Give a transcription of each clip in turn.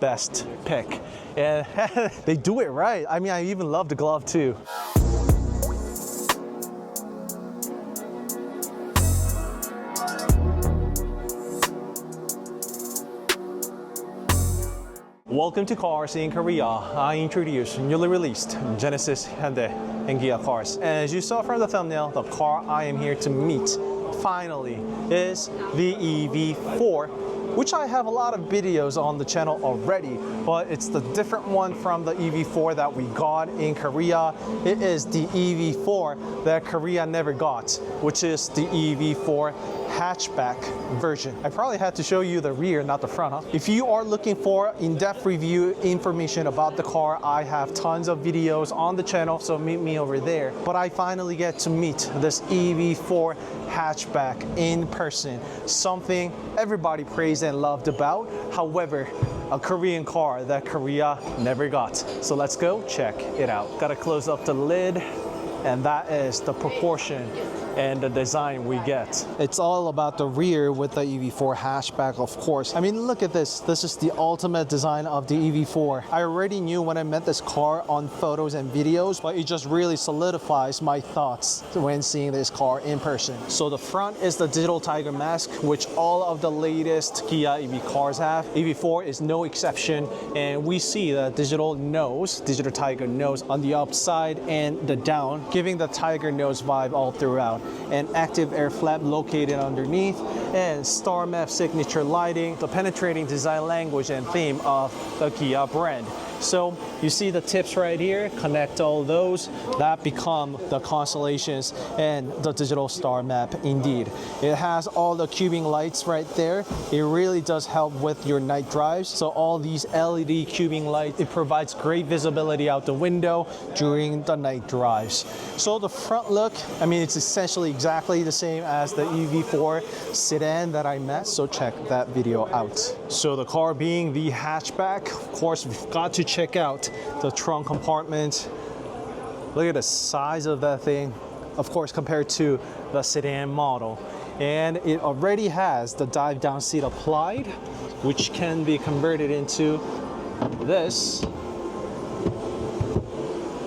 best pick. And they do it right. I mean, I even love the glove too. Welcome to CarSceneKorea. I introduce newly released Genesis, Hyundai, and Kia cars. And as you saw from the thumbnail, the car I am here to meet finally is the EV4, which I have a lot of videos on the channel already, but it's the different one from the EV4 that we got in Korea. It is the EV4 that Korea never got, which is the EV4 hatchback version. I probably had to show you the rear, not the front, huh? If you are looking for in-depth review information about the car, I have tons of videos on the channel, so meet me over there. But I finally get to meet this EV4 hatchback in person, something everybody praised and loved about. However, a Korean car that Korea never got. So let's go check it out. Gotta close up the lid, and that is the proportion and the design we get. It's all about the rear with the EV4 hatchback, of course. I mean, look at this. This is the ultimate design of the EV4. I already knew when I met this car on photos and videos, but it just really solidifies my thoughts when seeing this car in person. So the front is the digital tiger mask, which all of the latest Kia EV cars have. EV4 is no exception, and we see the digital tiger nose on the upside and the down, giving the tiger nose vibe all throughout. An active air flap located underneath, and star map signature lighting, the penetrating design language and theme of the Kia brand. So you see the tips right here, connect all those, that become the constellations and the digital star map indeed. It has all the cubing lights right there. It really does help with your night drives. So all these LED cubing lights, it provides great visibility out the window during the night drives. So the front look, I mean, it's essentially exactly the same as the EV4 sedan that I met, so check that video out. So the car being the hatchback, of course, we've got to check out the trunk compartment. Look at the size of that thing, of course, compared to the sedan model. And it already has the dive down seat applied, which can be converted into this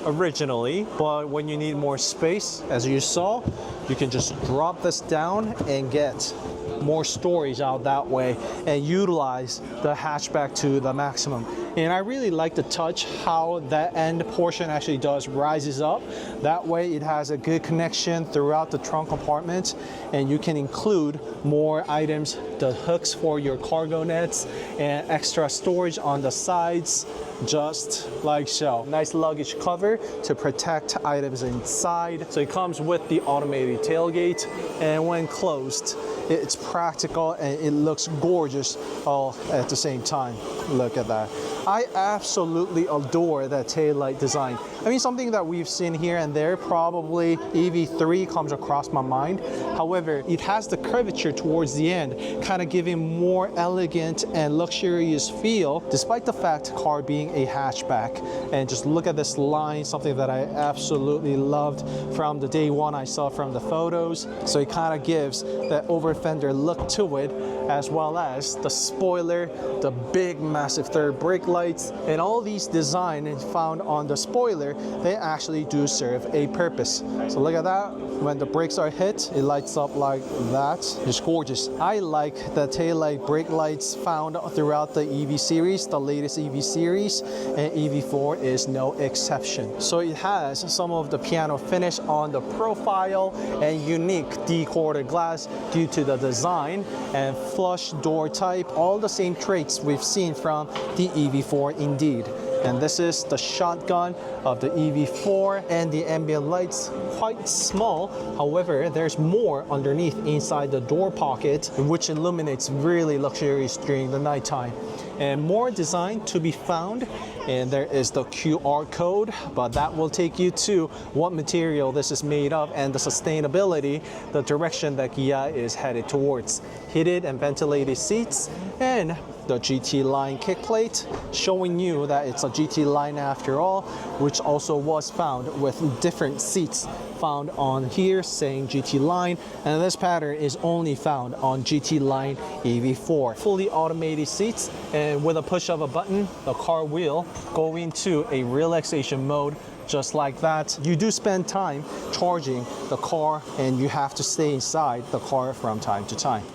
originally, but when you need more space, as you saw, you can just drop this down and get more storage out that way and utilize the hatchback to the maximum. And I really like the touch how that end portion actually rises up. That way it has a good connection throughout the trunk compartment, and you can include more items, the hooks for your cargo nets and extra storage on the sides, just like so. Nice luggage cover to protect items inside. So it comes with the automated tailgate, and when closed, it's practical and it looks gorgeous all at the same time. Look at that. I absolutely adore that taillight design. I mean, something that we've seen here and there, probably EV3 comes across my mind. However, it has the curvature towards the end, kind of giving more elegant and luxurious feel, despite the fact car being a hatchback. And just look at this line, something that I absolutely loved from the day one I saw from the photos. So it kind of gives that over fender look to it, as well as the spoiler, the big massive third brake lights, and all these designs found on the spoiler, they actually do serve a purpose. So look at that. When the brakes are hit, it lights up like that. It's gorgeous. I like the taillight brake lights found throughout the EV series, the latest EV series, and EV4 is no exception. So it has some of the piano finish on the profile and unique D-quarter glass due to the design and flush door type, all the same traits we've seen from the EV4 indeed. And this is the shotgun of the EV4, and the ambient lights quite small. However, there's more underneath inside the door pocket, which illuminates really luxurious during the nighttime. And more design to be found, and there is the QR code, but that will take you to what material this is made of and the sustainability, the direction that Kia is headed towards. Heated and ventilated seats, and the GT line kick plate, showing you that it's a GT line after all, which also was found with different seats found on here saying GT line, and this pattern is only found on GT line EV4. Fully automated seats, and with a push of a button, the car will go into a relaxation mode just like that. You do spend time charging the car and you have to stay inside the car from time to time.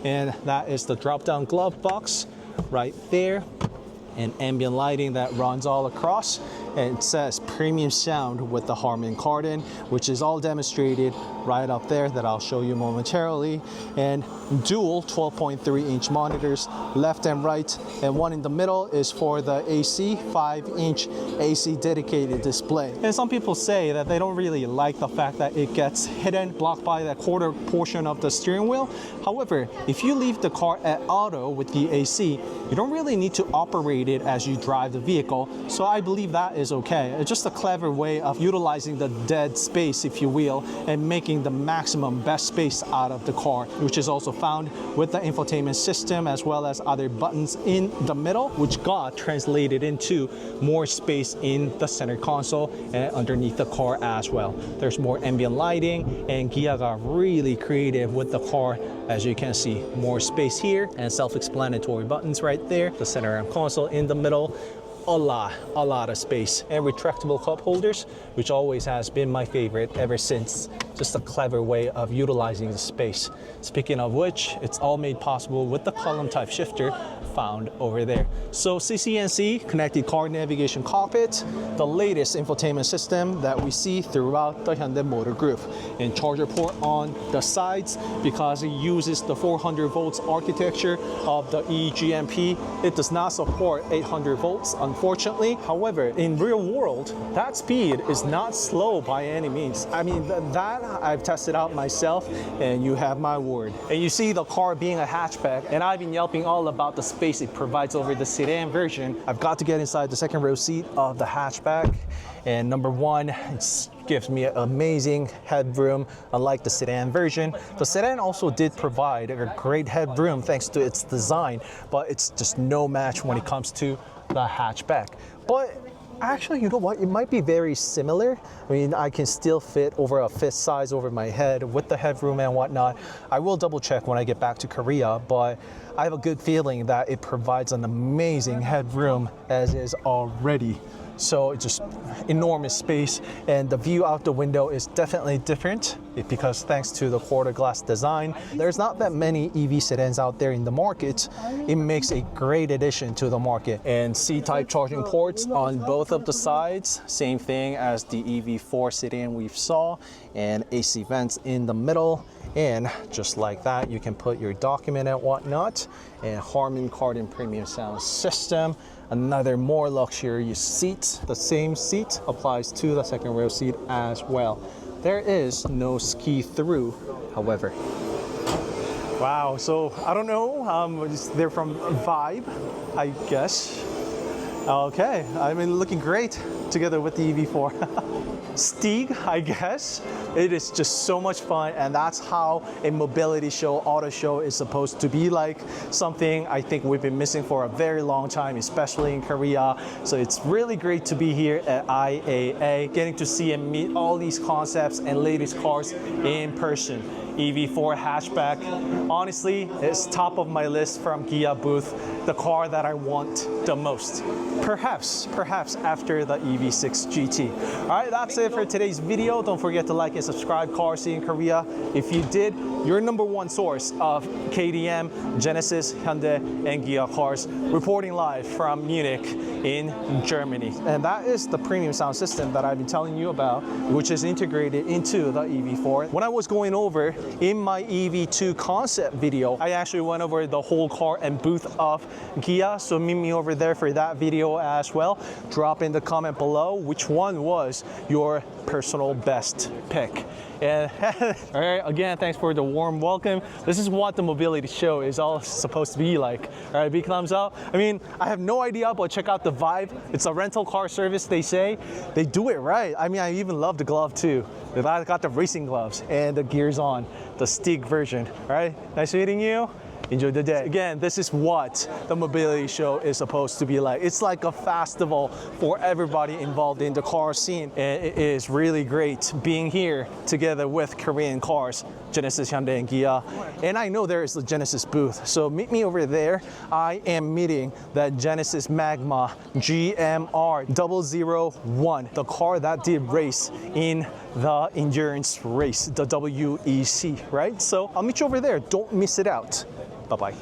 And that is the drop-down glove box right there, and ambient lighting that runs all across, and it says premium sound with the Harman Kardon, which is all demonstrated right up there that I'll show you momentarily, and dual 12.3-inch monitors left and right, and one in the middle is for the AC 5-inch AC dedicated display. And some people say that they don't really like the fact that it gets hidden, blocked by that quarter portion of the steering wheel. However, if you leave the car at auto with the AC, you don't really need to operate it as you drive the vehicle, so I believe that is okay. It's just a clever way of utilizing the dead space, if you will, and making the maximum best space out of the car, which is also found with the infotainment system as well as other buttons in the middle, which got translated into more space in the center console and underneath the car as well. There's more ambient lighting, and Kia got really creative with the car. As you can see, more space here and self-explanatory buttons right there. The center console in the middle. A lot of space, and retractable cup holders, which always has been my favorite ever since. Just a clever way of utilizing the space. Speaking of which, it's all made possible with the column type shifter found over there. So CCNC, connected car navigation cockpit, the latest infotainment system that we see throughout the Hyundai Motor Group. And charger port on the sides because it uses the 400 volts architecture of the eGMP. It does not support 800 volts, unfortunately. However, in real world, that speed is not slow by any means. I mean, that I've tested out myself, and you have my word. And you see the car being a hatchback, and I've been yelping all about the space it provides over the sedan version. I've got to get inside the second row seat of the hatchback, and number one, it gives me an amazing headroom, unlike the sedan version. The sedan also did provide a great headroom thanks to its design, but it's just no match when it comes to the hatchback. But actually, you know what? It might be very similar. I mean, I can still fit over a fist size over my head with the headroom and whatnot. I will double check when I get back to Korea, but I have a good feeling that it provides an amazing headroom as is already. So it's just enormous space, and the view out the window is definitely different because thanks to the quarter glass design, there's not that many EV sedans out there in the market. It makes a great addition to the market. And C-type charging ports on both of the sides, same thing as the EV4 sedan we saw, and AC vents in the middle. And just like that, you can put your document and whatnot. And Harman Kardon premium sound system. Another more luxurious seat. The same seat applies to the second row seat as well. There is no ski through, however. Wow, so I don't know, they're from Vibe, I guess. Okay, I mean, looking great together with the EV4. Stig, I guess. It is just so much fun, and that's how a mobility show, auto show is supposed to be like. Something I think we've been missing for a very long time, especially in Korea. So it's really great to be here at IAA, getting to see and meet all these concepts and latest cars in person. EV4 Hatchback, honestly, it's top of my list from Kia booth, the car that I want the most. Perhaps after the EV6 GT. All right, that's it for today's video. Don't forget to like and subscribe, CarSceneKorea. If you did, your #1 source of KDM, Genesis, Hyundai, and Kia cars, reporting live from Munich in Germany. And that is the premium sound system that I've been telling you about, which is integrated into the EV4. When I was going over in my EV2 concept video, I actually went over the whole car and booth of Kia, so meet me over there for that video as well. Drop in the comment below which one was your personal best pick. And all right, again, thanks for the warm welcome. This is what the mobility show is all supposed to be like. All right, big thumbs up. I mean, I have no idea, but check out the Vibe. It's a rental car service, they say. They do it right. I mean, I even love the glove too. I got the racing gloves and the gears on, the Stig version. All right, nice meeting you. enjoy the day. Again, this is what the mobility show is supposed to be like. It's like a festival for everybody involved in the car scene. And it is really great being here together with Korean cars, Genesis, Hyundai, and Kia. And I know there is the Genesis booth, so meet me over there. I am meeting that Genesis Magma GMR 001, the car that did race in the endurance race, the WEC, right? So I'll meet you over there. Don't miss it out. Bye-bye.